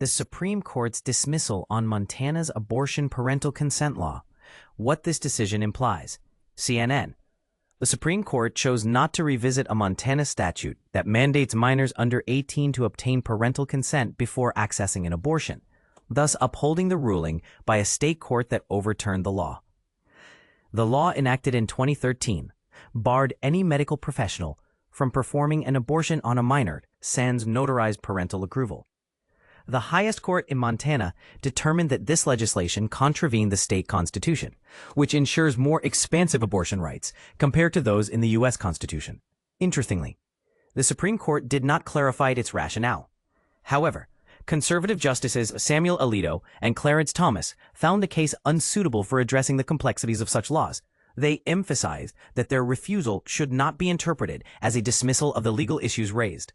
the Supreme Court's dismissal on Montana's abortion parental consent law. What this decision implies. CNN. The Supreme Court chose not to revisit a Montana statute that mandates minors under 18 to obtain parental consent before accessing an abortion, thus upholding the ruling by a state court that overturned the law. The law, enacted in 2013, barred any medical professional from performing an abortion on a minor sans notarized parental approval. The highest court in Montana determined that this legislation contravened the state constitution, which ensures more expansive abortion rights compared to those in the U.S. Constitution. Interestingly, the Supreme Court did not clarify its rationale. However, conservative justices Samuel Alito and Clarence Thomas found the case unsuitable for addressing the complexities of such laws. They emphasized that their refusal should not be interpreted as a dismissal of the legal issues raised.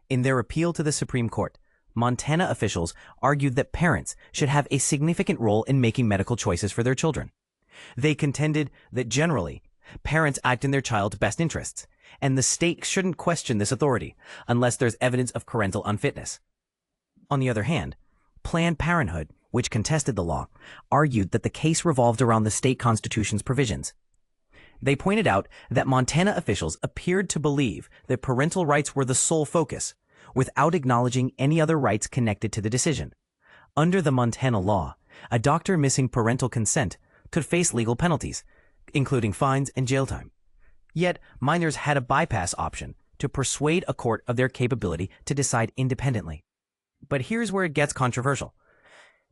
In their appeal to the Supreme Court, Montana officials argued that parents should have a significant role in making medical choices for their children. They contended that generally, parents act in their child's best interests, and the state shouldn't question this authority unless there's evidence of parental unfitness. On the other hand, Planned Parenthood, which contested the law, argued that the case revolved around the state constitution's provisions. They pointed out that Montana officials appeared to believe that parental rights were the sole focus, without acknowledging any other rights connected to the decision. Under the Montana law, a doctor missing parental consent could face legal penalties, including fines and jail time. Yet, minors had a bypass option to persuade a court of their capability to decide independently. But here's where it gets controversial.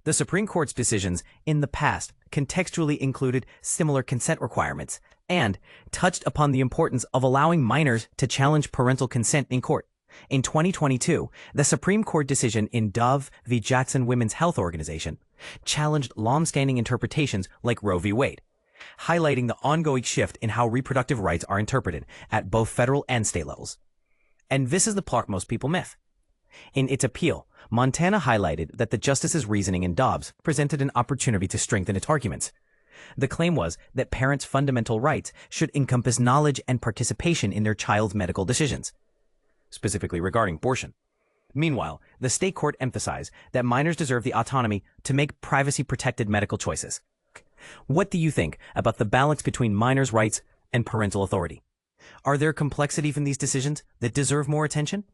The Supreme Court's decisions in the past contextually included similar consent requirements and touched upon the importance of allowing minors to challenge parental consent in court. In 2022, the Supreme Court decision in Dove v. Jackson Women's Health Organization challenged long-standing interpretations like Roe v. Wade, highlighting the ongoing shift in how reproductive rights are interpreted at both federal and state levels. And this is the part most people miss. In its appeal, Montana highlighted that the justice's reasoning in Dobbs presented an opportunity to strengthen its arguments. The claim was that parents' fundamental rights should encompass knowledge and participation in their child's medical decisions, specifically regarding abortion. Meanwhile, the state court emphasized that minors deserve the autonomy to make privacy-protected medical choices. What do you think about the balance between minors' rights and parental authority? Are there complexities in these decisions that deserve more attention?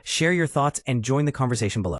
Share your thoughts and join the conversation below.